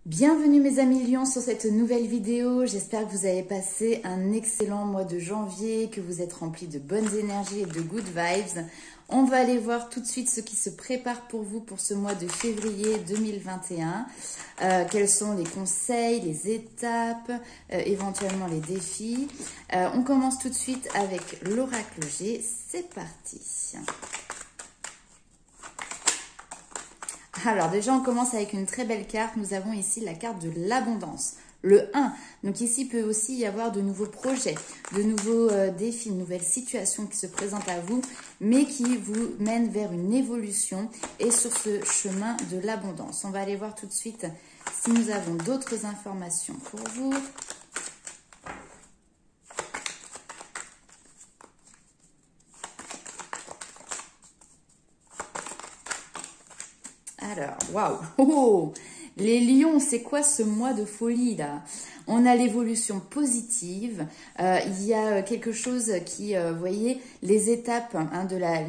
Bienvenue mes amis Lions sur cette nouvelle vidéo. J'espère que vous avez passé un excellent mois de janvier, que vous êtes remplis de bonnes énergies et de good vibes. On va aller voir tout de suite ce qui se prépare pour vous pour ce mois de février 2021. Quels sont les conseils, les étapes, éventuellement les défis. On commence tout de suite avec l'oracle G. C'est parti. Alors déjà, on commence avec une très belle carte. Nous avons ici la carte de l'abondance, le 1. Donc ici, il peut aussi y avoir de nouveaux projets, de nouveaux défis, de nouvelles situations qui se présentent à vous, mais qui vous mènent vers une évolution et sur ce chemin de l'abondance. On va aller voir tout de suite si nous avons d'autres informations pour vous. Alors, waouh, oh, les lions, c'est quoi ce mois de folie là? On a l'évolution positive, il y a quelque chose qui, vous voyez, les étapes,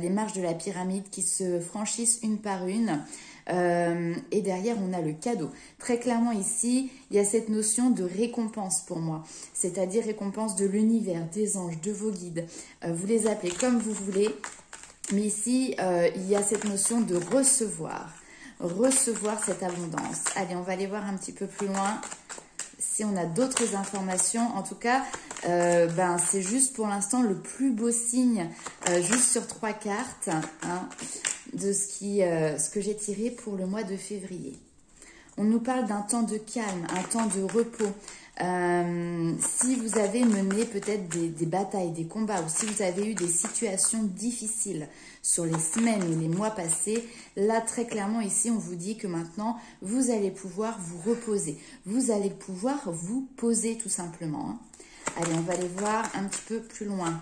les marches de la pyramide qui se franchissent une par une. Et derrière, on a le cadeau. Très clairement ici, il y a cette notion de récompense pour moi, c'est-à-dire récompense de l'univers, des anges, de vos guides. Vous les appelez comme vous voulez, mais ici, il y a cette notion de recevoir cette abondance. Allez, on va aller voir un petit peu plus loin si on a d'autres informations. En tout cas, c'est juste pour l'instant le plus beau signe, juste sur 3 cartes, de ce que j'ai tiré pour le mois de février. On nous parle d'un temps de calme, un temps de repos. Si vous avez mené peut-être des batailles, des combats, ou si vous avez eu des situations difficiles sur les semaines ou les mois passés, là très clairement ici on vous dit que maintenant vous allez pouvoir vous reposer, vous allez pouvoir vous poser tout simplement. Allez, on va aller voir un petit peu plus loin.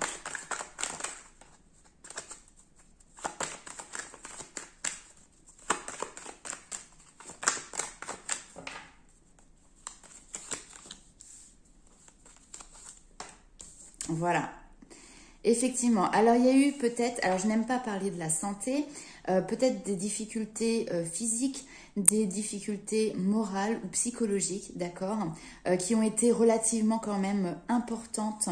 Voilà, effectivement. Alors, il y a eu peut-être, alors je n'aime pas parler de la santé, peut-être des difficultés physiques, des difficultés morales ou psychologiques, d'accord, qui ont été relativement quand même importantes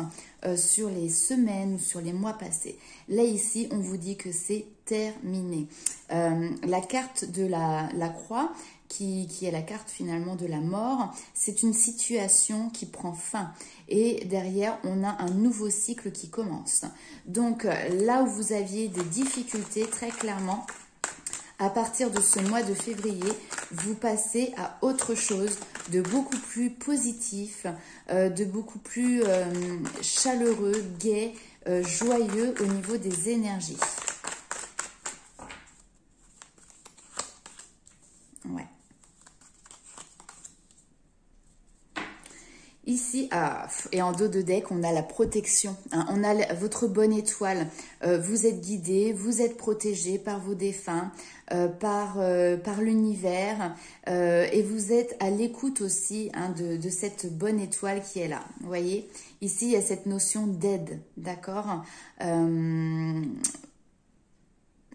sur les semaines ou sur les mois passés. Là, ici, on vous dit que c'est terminé. La carte de la croix, qui est la carte finalement de la mort, c'est une situation qui prend fin et derrière on a un nouveau cycle qui commence. Donc là où vous aviez des difficultés, très clairement à partir de ce mois de février, vous passez à autre chose de beaucoup plus positif, de beaucoup plus chaleureux, gai, joyeux au niveau des énergies. Ouais. Ici, et en dos de deck, on a la protection. On a votre bonne étoile. Vous êtes guidé, vous êtes protégé par vos défunts, par l'univers. Et vous êtes à l'écoute aussi de cette bonne étoile qui est là. Vous voyez, ici, il y a cette notion d'aide, d'accord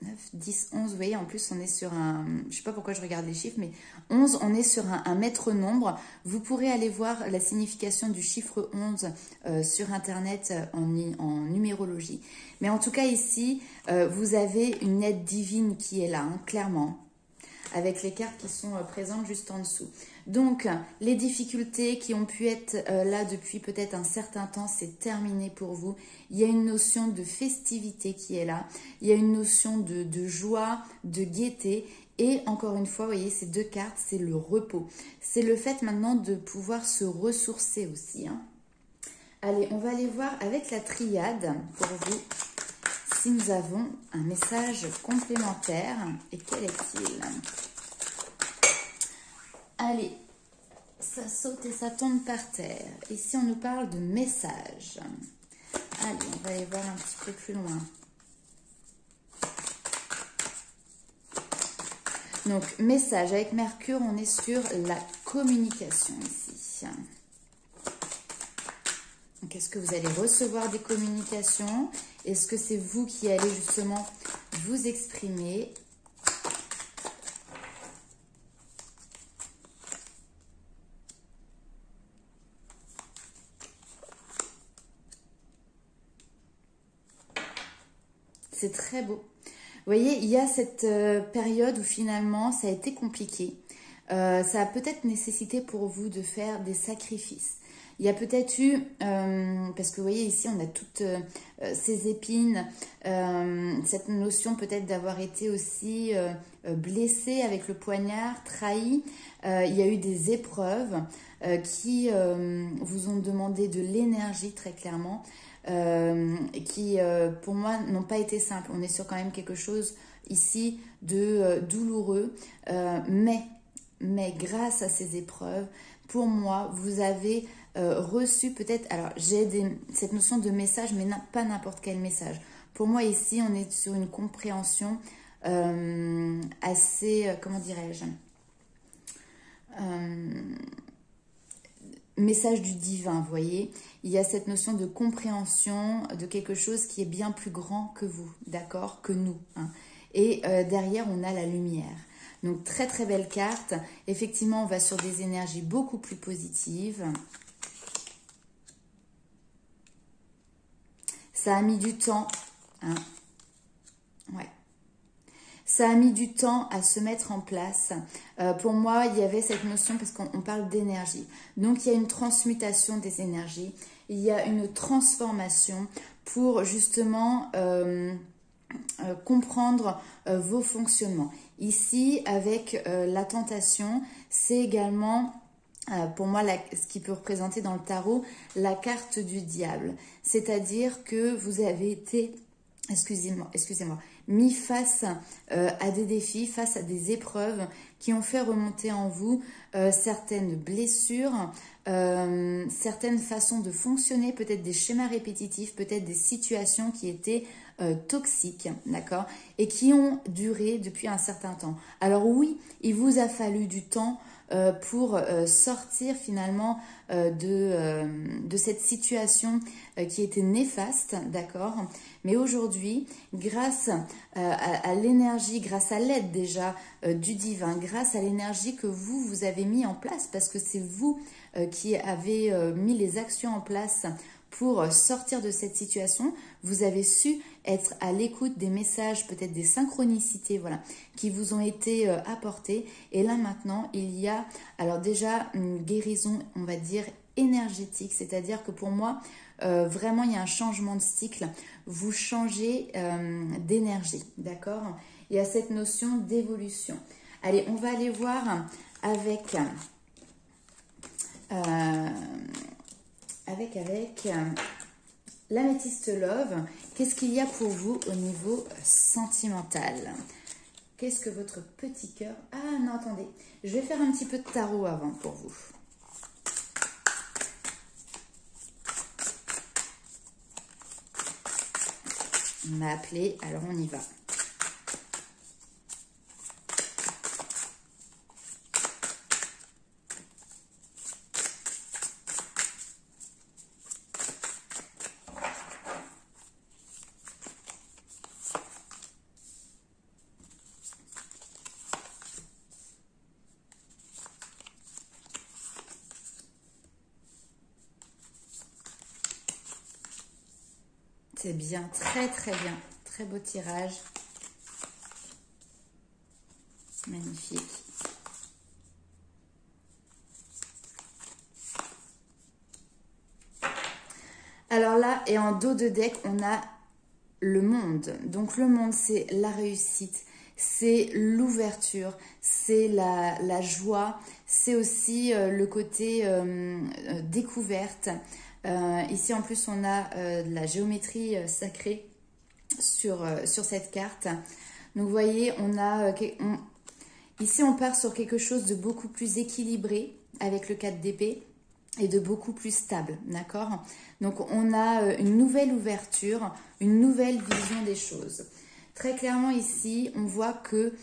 9, 10, 11, vous voyez, en plus on est sur un, je ne sais pas pourquoi je regarde les chiffres, mais 11, on est sur un maître nombre. Vous pourrez aller voir la signification du chiffre 11 sur internet en numérologie. Mais en tout cas ici, vous avez une aide divine qui est là, clairement, avec les cartes qui sont présentes juste en dessous. Donc, les difficultés qui ont pu être là depuis peut-être un certain temps, c'est terminé pour vous. Il y a une notion de festivité qui est là. Il y a une notion de joie, de gaieté. Et encore une fois, vous voyez, ces deux cartes, c'est le repos. C'est le fait maintenant de pouvoir se ressourcer aussi. Allez, on va aller voir avec la triade pour vous si nous avons un message complémentaire. Et quel est-il ? Allez, ça saute et ça tombe par terre. Ici, on nous parle de message. Allez, on va aller voir un petit peu plus loin. Donc, message avec Mercure, on est sur la communication ici. Donc, est-ce que vous allez recevoir des communications? Est-ce que c'est vous qui allez justement vous exprimer? c'est très beau. Vous voyez, il y a cette période où finalement ça a été compliqué. Ça a peut-être nécessité pour vous de faire des sacrifices. Il y a peut-être eu, parce que vous voyez ici on a toutes ces épines, cette notion peut-être d'avoir été aussi blessé avec le poignard, trahi. Il y a eu des épreuves qui vous ont demandé de l'énergie très clairement, qui pour moi n'ont pas été simples. On est sur quand même quelque chose ici de douloureux, mais grâce à ces épreuves, pour moi, vous avez reçu peut-être, alors j'ai cette notion de message, mais pas n'importe quel message. Pour moi ici, on est sur une compréhension assez, comment dirais-je, message du divin, vous voyez. Il y a cette notion de compréhension de quelque chose qui est bien plus grand que vous, d'accord, que nous. Hein. Et derrière, on a la lumière. Donc, très très belle carte. Effectivement, on va sur des énergies beaucoup plus positives. Ça a mis du temps. Hein. Ouais. Ça a mis du temps à se mettre en place. Pour moi, il y avait cette notion, parce qu'on parle d'énergie. Donc, il y a une transmutation des énergies. Il y a une transformation pour justement comprendre vos fonctionnements. Ici, avec la tentation, c'est également, pour moi, ce qui peut représenter dans le tarot, la carte du diable. C'est-à-dire que vous avez été, excusez-moi, mis face à des défis, face à des épreuves qui ont fait remonter en vous certaines blessures, certaines façons de fonctionner, peut-être des schémas répétitifs, peut-être des situations qui étaient toxiques, d'accord, et qui ont duré depuis un certain temps. Alors oui, il vous a fallu du temps pour sortir finalement de cette situation qui était néfaste, d'accord. Mais aujourd'hui, grâce à l'énergie, grâce à l'aide déjà du divin, grâce à l'énergie que vous avez mis en place, parce que c'est vous qui avez mis les actions en place pour sortir de cette situation, vous avez su être à l'écoute des messages, peut-être des synchronicités, voilà, qui vous ont été apportés. Et là maintenant, il y a alors déjà une guérison, on va dire, énergétique, c'est-à-dire que pour moi, vraiment, il y a un changement de cycle. Vous changez d'énergie, d'accord? Il y a cette notion d'évolution. Allez, on va aller voir avec l'améthyste love, qu'est-ce qu'il y a pour vous au niveau sentimental? Qu'est-ce que votre petit cœur... Ah non, attendez, je vais faire un petit peu de tarot avant pour vous. On m'a appelé, alors on y va. C'est bien, très très bien. Très beau tirage. Magnifique. Alors là, et en dos de deck, on a le monde. Donc le monde, c'est la réussite, c'est l'ouverture, c'est la joie, c'est aussi le côté découverte. Ici, en plus, on a de la géométrie sacrée sur cette carte. Donc, vous voyez, ici, on part sur quelque chose de beaucoup plus équilibré avec le 4 d'épée et de beaucoup plus stable, d'accord? Donc, on a une nouvelle ouverture, une nouvelle vision des choses. Très clairement, ici, on voit que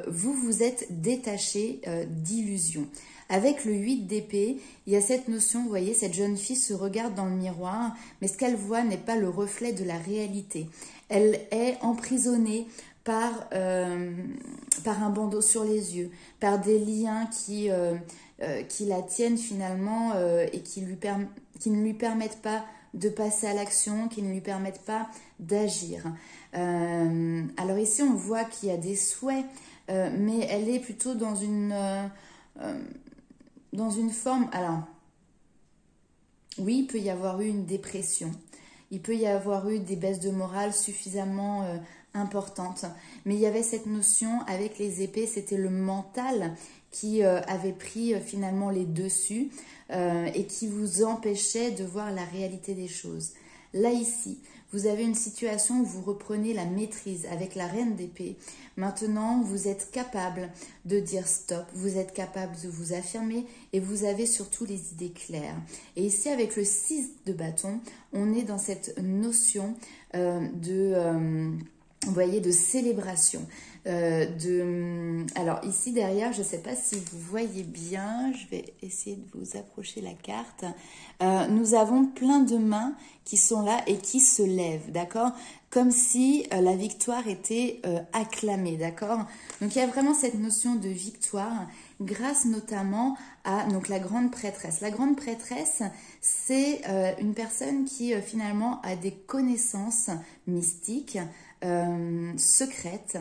vous êtes détaché d'illusions. Avec le 8 d'épée, il y a cette notion, vous voyez, cette jeune fille se regarde dans le miroir, mais ce qu'elle voit n'est pas le reflet de la réalité. Elle est emprisonnée par un bandeau sur les yeux, par des liens qui la tiennent finalement et qui ne lui permettent pas de passer à l'action, qui ne lui permettent pas d'agir. Alors ici, on voit qu'il y a des souhaits, mais elle est plutôt dans une forme... Alors, oui, il peut y avoir eu une dépression. Il peut y avoir eu des baisses de morale suffisamment importantes. Mais il y avait cette notion avec les épées, c'était le mental qui avait pris finalement les dessus et qui vous empêchait de voir la réalité des choses. Là, ici, vous avez une situation où vous reprenez la maîtrise avec la reine d'épée. Maintenant, vous êtes capable de dire stop, vous êtes capable de vous affirmer et vous avez surtout les idées claires. Et ici, avec le 6 de bâton, on est dans cette notion vous voyez, de célébration. Alors ici derrière, je ne sais pas si vous voyez bien, je vais essayer de vous approcher la carte. Nous avons plein de mains qui sont là et qui se lèvent, d'accord? Comme si la victoire était acclamée, d'accord? Donc il y a vraiment cette notion de victoire grâce notamment à donc, la grande prêtresse. La grande prêtresse, c'est une personne qui finalement a des connaissances mystiques, secrètes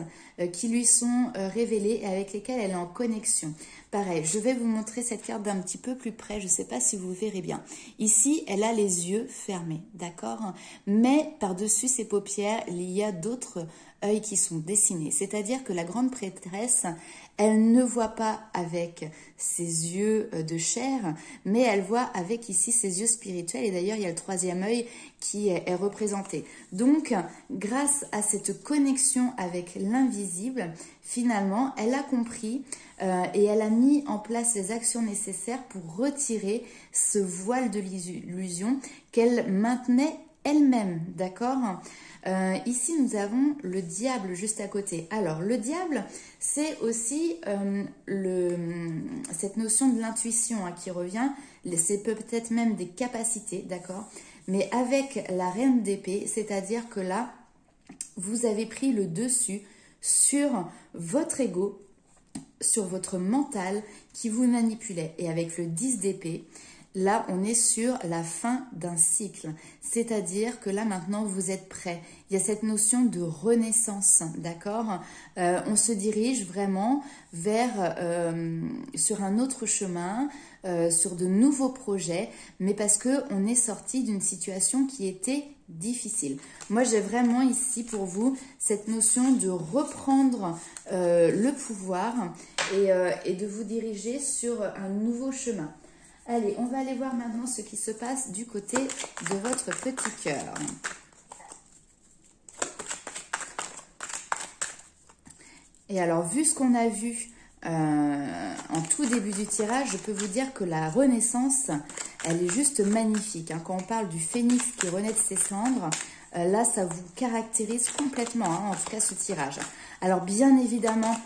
qui lui sont révélées et avec lesquelles elle est en connexion. Pareil, je vais vous montrer cette carte d'un petit peu plus près, je ne sais pas si vous verrez bien. Ici, elle a les yeux fermés, d'accord? Mais par-dessus ses paupières, il y a d'autres œils qui sont dessinés. C'est-à-dire que la grande prêtresse, elle ne voit pas avec ses yeux de chair, mais elle voit avec ici ses yeux spirituels. Et d'ailleurs, il y a le troisième œil qui est représenté. Donc, grâce à cette connexion avec l'invisible, finalement, elle a compris et elle a mis en place les actions nécessaires pour retirer ce voile de l'illusion qu'elle maintenait elle-même, d'accord? Ici, nous avons le diable juste à côté. Alors, le diable, c'est aussi cette notion de l'intuition qui revient. C'est peut-être même des capacités, d'accord? Mais avec la reine d'épée, c'est-à-dire que là, vous avez pris le dessus sur votre ego, sur votre mental qui vous manipulait. Et avec le 10 d'épée, là, on est sur la fin d'un cycle. C'est-à-dire que là, maintenant, vous êtes prêts. Il y a cette notion de renaissance, d'accord? On se dirige vraiment vers, sur un autre chemin, sur de nouveaux projets, mais parce qu'on est sorti d'une situation qui était difficile. Moi, j'ai vraiment ici pour vous cette notion de reprendre le pouvoir et de vous diriger sur un nouveau chemin. Allez, on va aller voir maintenant ce qui se passe du côté de votre petit cœur. Et alors, vu ce qu'on a vu en tout début du tirage, je peux vous dire que la renaissance, elle est juste magnifique. Quand on parle du phénix qui renaît de ses cendres, là, ça vous caractérise complètement, en tout cas ce tirage. Alors, bien évidemment,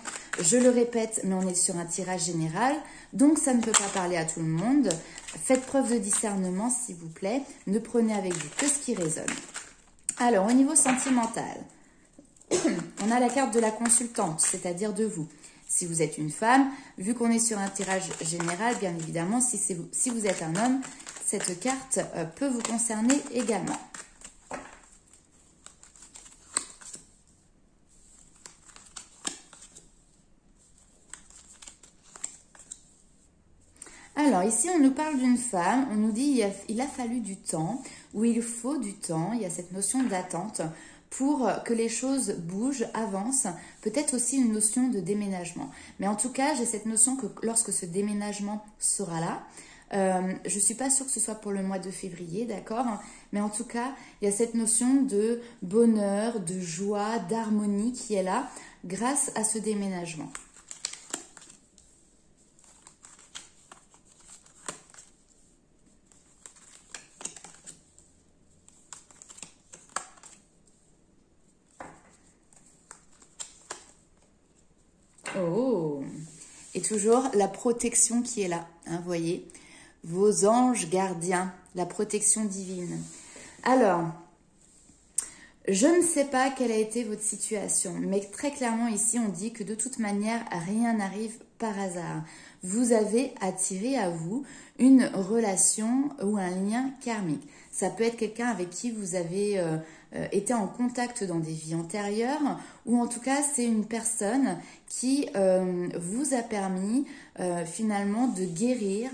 je le répète, mais on est sur un tirage général, donc ça ne peut pas parler à tout le monde. Faites preuve de discernement, s'il vous plaît. Ne prenez avec vous que ce qui résonne. Alors, au niveau sentimental, on a la carte de la consultante, c'est-à-dire de vous. Si vous êtes une femme, vu qu'on est sur un tirage général, bien évidemment, si vous êtes un homme, cette carte peut vous concerner également. Alors ici, on nous parle d'une femme, on nous dit il a fallu du temps, ou il faut du temps, il y a cette notion d'attente pour que les choses bougent, avancent, peut-être aussi une notion de déménagement. Mais en tout cas, j'ai cette notion que lorsque ce déménagement sera là, je ne suis pas sûre que ce soit pour le mois de février, d'accord? Mais en tout cas, il y a cette notion de bonheur, de joie, d'harmonie qui est là grâce à ce déménagement. Oh, et toujours la protection qui est là, vous voyez, vos anges gardiens, la protection divine. Alors, je ne sais pas quelle a été votre situation, mais très clairement ici, on dit que de toute manière, rien n'arrive par hasard. Vous avez attiré à vous une relation ou un lien karmique. Ça peut être quelqu'un avec qui vous avez été en contact dans des vies antérieures, ou en tout cas c'est une personne qui vous a permis finalement de guérir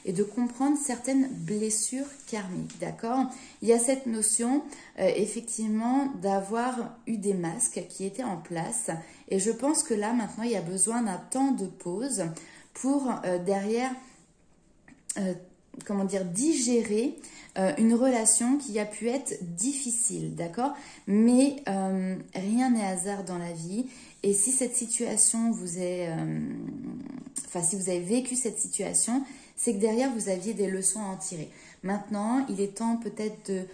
et de comprendre certaines blessures karmiques, d'accord? Il y a cette notion effectivement d'avoir eu des masques qui étaient en place, et je pense que là maintenant il y a besoin d'un temps de pause pour derrière comment dire, digérer une relation qui a pu être difficile, d'accord? Mais rien n'est hasard dans la vie. Et si cette situation vous est... enfin, si vous avez vécu cette situation, c'est que derrière, vous aviez des leçons à en tirer. Maintenant, il est temps peut-être de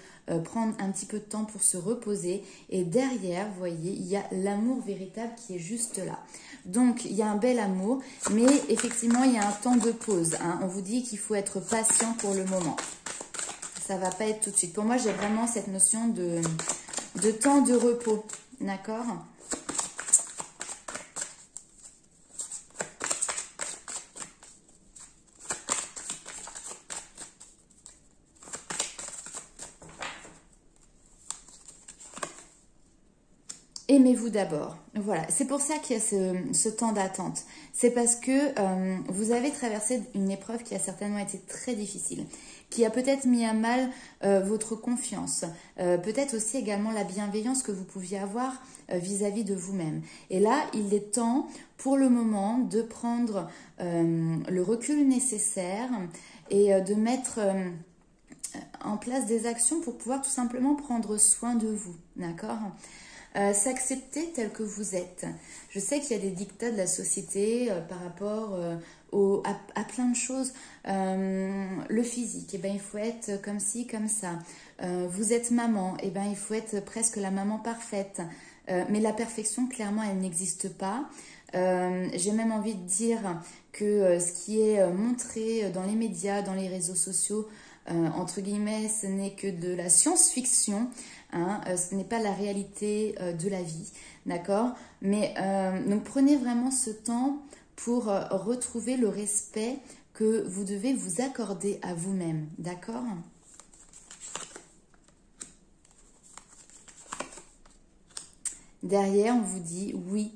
prendre un petit peu de temps pour se reposer. Et derrière, vous voyez, il y a l'amour véritable qui est juste là. Donc, il y a un bel amour, mais effectivement, il y a un temps de pause. Hein. On vous dit qu'il faut être patient pour le moment. Ça ne va pas être tout de suite. Pour moi, j'ai vraiment cette notion de temps de repos. D'accord ? Aimez-vous d'abord. Voilà, c'est pour ça qu'il y a ce temps d'attente. C'est parce que vous avez traversé une épreuve qui a certainement été très difficile, qui a peut-être mis à mal votre confiance, peut-être aussi également la bienveillance que vous pouviez avoir vis-à-vis de vous-même. Et là, il est temps pour le moment de prendre le recul nécessaire et de mettre en place des actions pour pouvoir tout simplement prendre soin de vous, d'accord ? S'accepter tel que vous êtes. Je sais qu'il y a des dictats de la société par rapport à plein de choses. Le physique, eh ben, il faut être comme ci, comme ça. Vous êtes maman, eh ben, il faut être presque la maman parfaite. Mais la perfection, clairement, elle n'existe pas. J'ai même envie de dire que ce qui est montré dans les médias, dans les réseaux sociaux, entre guillemets, ce n'est que de la science-fiction. Hein, ce n'est pas la réalité de la vie, d'accord? Mais donc prenez vraiment ce temps pour retrouver le respect que vous devez vous accorder à vous-même, d'accord? Derrière, on vous dit oui.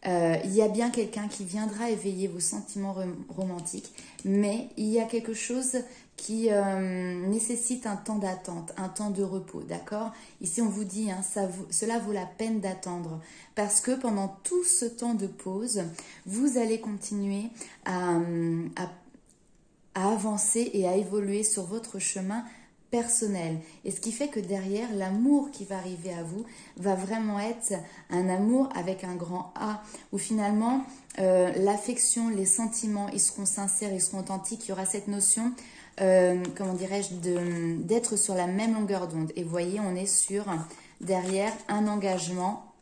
Il y a bien quelqu'un qui viendra éveiller vos sentiments romantiques, mais il y a quelque chose qui nécessite un temps d'attente, un temps de repos, d'accord? Ici, on vous dit, hein, cela vaut la peine d'attendre, parce que pendant tout ce temps de pause, vous allez continuer à avancer et à évoluer sur votre chemin personnel. Et ce qui fait que derrière, l'amour qui va arriver à vous va vraiment être un amour avec un grand A, où finalement, l'affection, les sentiments, ils seront sincères, ils seront authentiques. Il y aura cette notion, comment dirais-je, d'être sur la même longueur d'onde. Et vous voyez, on est sur, derrière, un engagement.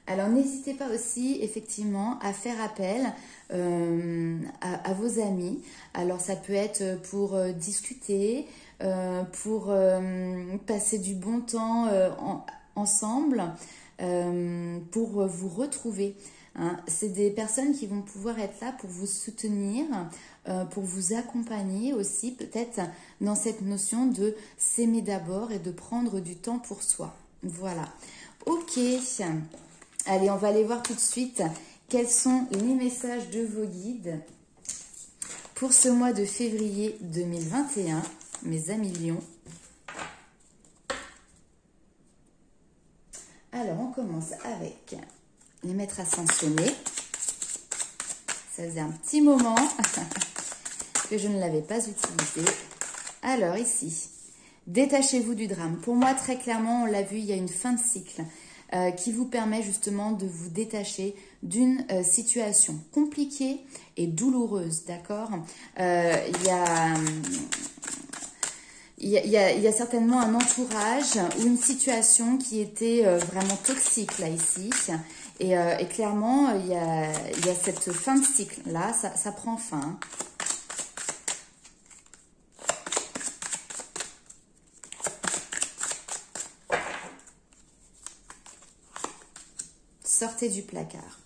Alors, n'hésitez pas aussi, effectivement, à faire appel à vos amis. Alors, ça peut être pour discuter, pour passer du bon temps ensemble, pour vous retrouver. Hein. C'est des personnes qui vont pouvoir être là pour vous soutenir, pour vous accompagner aussi, peut-être dans cette notion de s'aimer d'abord et de prendre du temps pour soi. Voilà. Ok. Allez, on va aller voir tout de suite quels sont les messages de vos guides pour ce mois de février 2021, mes amis lions. Alors, on commence avec les maîtres ascensionnés. Ça faisait un petit moment que je ne l'avais pas utilisé. Alors, ici, détachez-vous du drame. Pour moi, très clairement, on l'a vu, il y a une fin de cycle qui vous permet justement de vous détacher d'une situation compliquée et douloureuse, d'accord? Il y a certainement un entourage ou une situation qui était vraiment toxique là ici. Et clairement, il y a cette fin de cycle là, ça prend fin. Sortez du placard.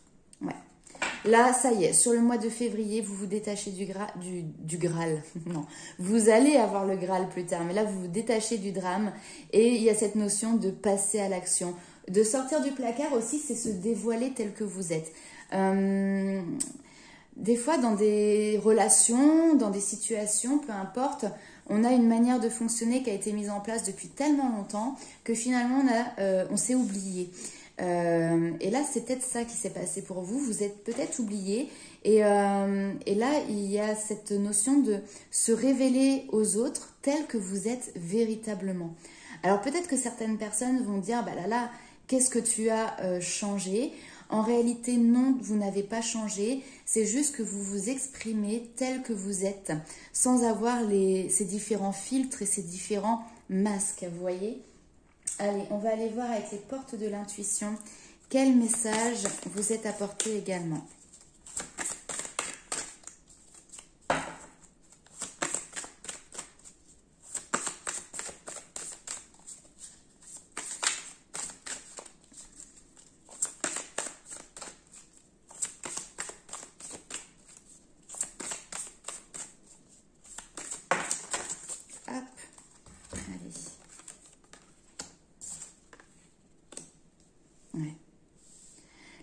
Là, ça y est, sur le mois de février, vous vous détachez du Graal. Non, vous allez avoir le Graal plus tard, mais là, vous vous détachez du drame. Et il y a cette notion de passer à l'action. De sortir du placard aussi, c'est se dévoiler tel que vous êtes. Des fois, dans des relations, dans des situations, peu importe, on a une manière de fonctionner qui a été mise en place depuis tellement longtemps que finalement, on s'est oublié. Et là, c'est peut-être ça qui s'est passé pour vous. Vous êtes peut-être oublié. Et là, il y a cette notion de se révéler aux autres tel que vous êtes véritablement. Alors peut-être que certaines personnes vont dire, bah là, qu'est-ce que tu as changé? En réalité, non, vous n'avez pas changé. C'est juste que vous vous exprimez tel que vous êtes, sans avoir ces différents filtres et ces différents masques, vous voyez? Allez, on va aller voir avec les portes de l'intuition quel message vous est apporté également.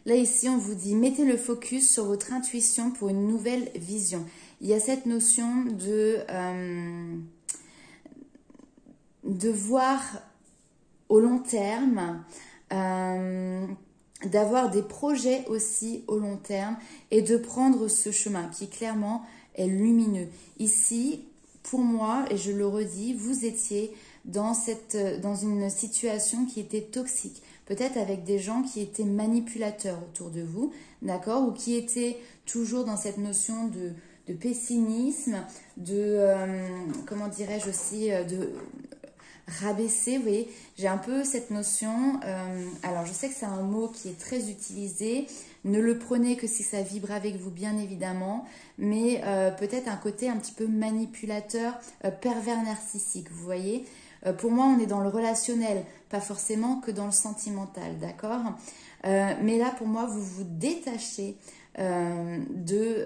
Là, ici, on vous dit, mettez le focus sur votre intuition pour une nouvelle vision. Il y a cette notion de voir au long terme, d'avoir des projets aussi au long terme et de prendre ce chemin qui, clairement, est lumineux. Ici, pour moi, et je le redis, vous étiez dans une situation qui était toxique. Peut-être avec des gens qui étaient manipulateurs autour de vous, d'accord, ou qui étaient toujours dans cette notion de pessimisme, comment dirais-je aussi, de rabaisser, vous voyez, j'ai un peu cette notion, alors je sais que c'est un mot qui est très utilisé, ne le prenez que si ça vibre avec vous, bien évidemment, mais peut-être un côté un petit peu manipulateur, pervers narcissique, vous voyez. Pour moi, on est dans le relationnel, pas forcément que dans le sentimental, d'accord? Mais là, pour moi, vous vous détachez de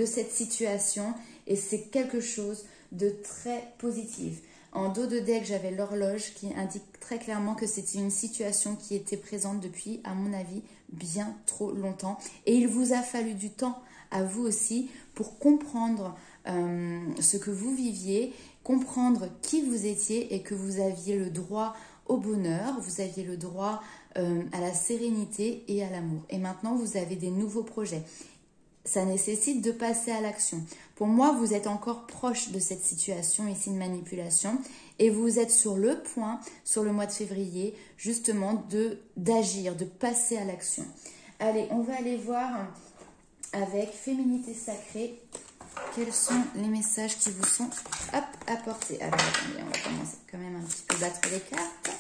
cette situation et c'est quelque chose de très positif. En dos de deck, j'avais l'horloge qui indique très clairement que c'était une situation qui était présente depuis, à mon avis, bien trop longtemps. Et il vous a fallu du temps à vous aussi pour comprendre ce que vous viviez, comprendre qui vous étiez et que vous aviez le droit au bonheur, vous aviez le droit à la sérénité et à l'amour. Et maintenant, vous avez des nouveaux projets. Ça nécessite de passer à l'action. Pour moi, vous êtes encore proche de cette situation ici de manipulation et vous êtes sur le point, sur le mois de février, justement d'agir, de passer à l'action. Allez, on va aller voir avec Féminité Sacrée quels sont les messages qui vous sont apportés. Alors, attendez, on va commencer quand même un petit peu battre les cartes.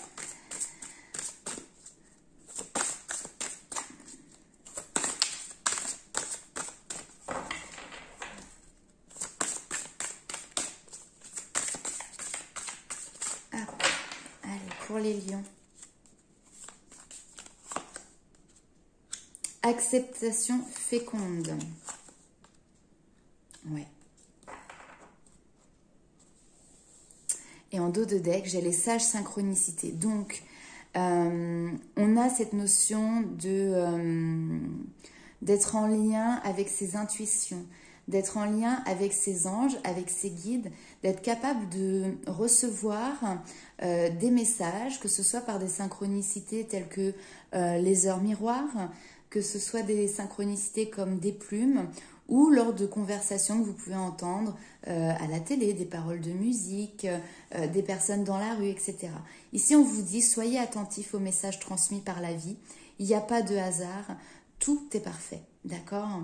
Pour les lions. Acceptation féconde. Ouais. Et en dos de deck, j'ai les sages synchronicités. Donc, on a cette notion d'être en lien avec ses intuitions, d'être en lien avec ses anges, avec ses guides, d'être capable de recevoir des messages, que ce soit par des synchronicités telles que les heures miroirs, que ce soit des synchronicités comme des plumes, ou lors de conversations que vous pouvez entendre à la télé, des paroles de musique, des personnes dans la rue, etc. Ici, on vous dit, soyez attentifs aux messages transmis par la vie. Il n'y a pas de hasard, tout est parfait, d'accord?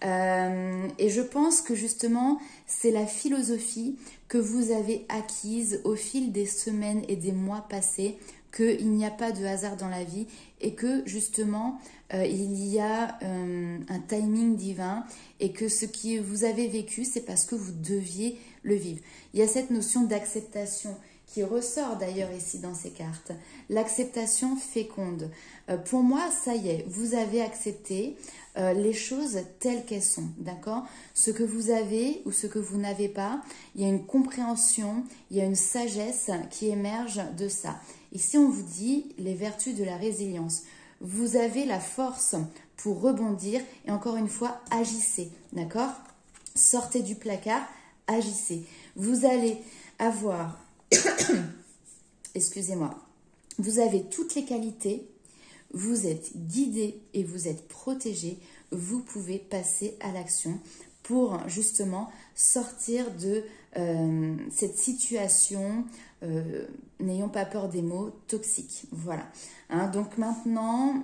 Et je pense que justement, c'est la philosophie que vous avez acquise au fil des semaines et des mois passés, qu'il n'y a pas de hasard dans la vie et que justement il y a un timing divin et que ce que vous avez vécu, c'est parce que vous deviez le vivre. Il y a cette notion d'acceptation qui ressort d'ailleurs ici dans ces cartes. L'acceptation féconde. Pour moi, ça y est, vous avez accepté les choses telles qu'elles sont, d'accord? Ce que vous avez ou ce que vous n'avez pas, il y a une compréhension, il y a une sagesse qui émerge de ça. Ici, on vous dit les vertus de la résilience. Vous avez la force pour rebondir et encore une fois, agissez, d'accord? Sortez du placard, agissez. Vous allez avoir, excusez-moi, vous avez toutes les qualités, vous êtes guidé et vous êtes protégé, vous pouvez passer à l'action pour justement sortir de cette situation, n'ayons pas peur des mots, toxiques. Voilà. Hein, donc maintenant,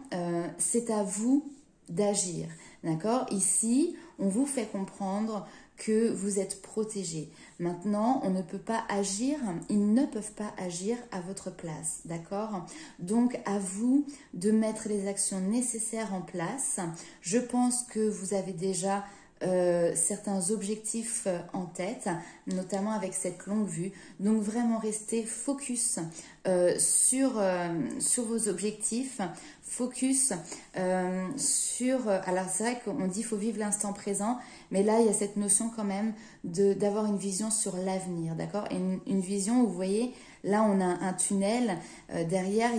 c'est à vous d'agir. D'accord? Ici, on vous fait comprendre que vous êtes protégé. Maintenant, on ne peut pas agir, ils ne peuvent pas agir à votre place, d'accord? Donc, à vous de mettre les actions nécessaires en place. Je pense que vous avez déjà certains objectifs en tête, notamment avec cette longue vue. Donc, vraiment restez focus sur vos objectifs, focus sur... alors, c'est vrai qu'on dit qu'il faut vivre l'instant présent, mais là, il y a cette notion quand même d'avoir une vision sur l'avenir, d'accord? Et une vision où vous voyez, là, on a un tunnel. Derrière,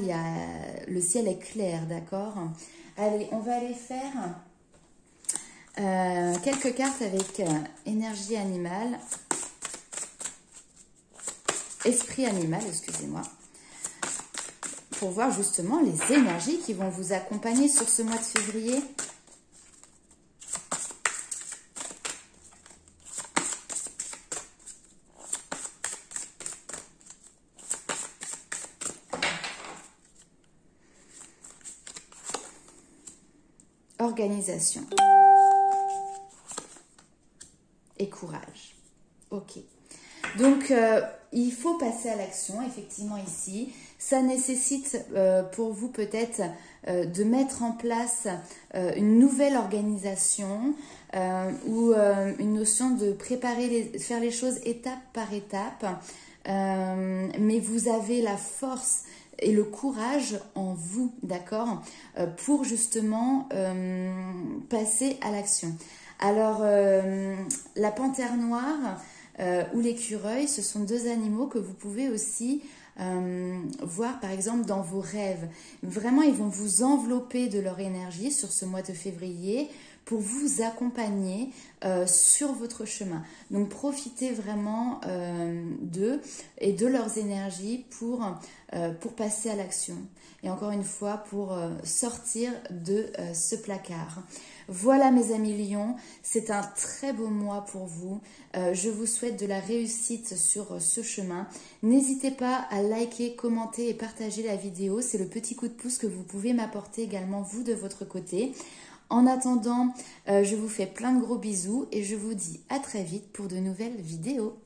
le ciel est clair, d'accord? Allez, on va aller faire quelques cartes avec énergie animale, esprit animal, excusez-moi, pour voir justement les énergies qui vont vous accompagner sur ce mois de février. Organisation et courage. Ok. Donc, il faut passer à l'action, effectivement, ici. Ça nécessite pour vous peut-être de mettre en place une nouvelle organisation ou une notion de faire les choses étape par étape. Mais vous avez la force et le courage en vous, d'accord, pour justement passer à l'action. Alors, la panthère noire ou l'écureuil, ce sont deux animaux que vous pouvez aussi voir par exemple dans vos rêves. Vraiment, ils vont vous envelopper de leur énergie sur ce mois de février pour vous accompagner sur votre chemin. Donc, profitez vraiment d'eux et de leurs énergies pour passer à l'action. Et encore une fois, pour sortir de ce placard. Voilà mes amis lions, c'est un très beau mois pour vous. Je vous souhaite de la réussite sur ce chemin. N'hésitez pas à liker, commenter et partager la vidéo. C'est le petit coup de pouce que vous pouvez m'apporter également vous de votre côté. En attendant, je vous fais plein de gros bisous et je vous dis à très vite pour de nouvelles vidéos.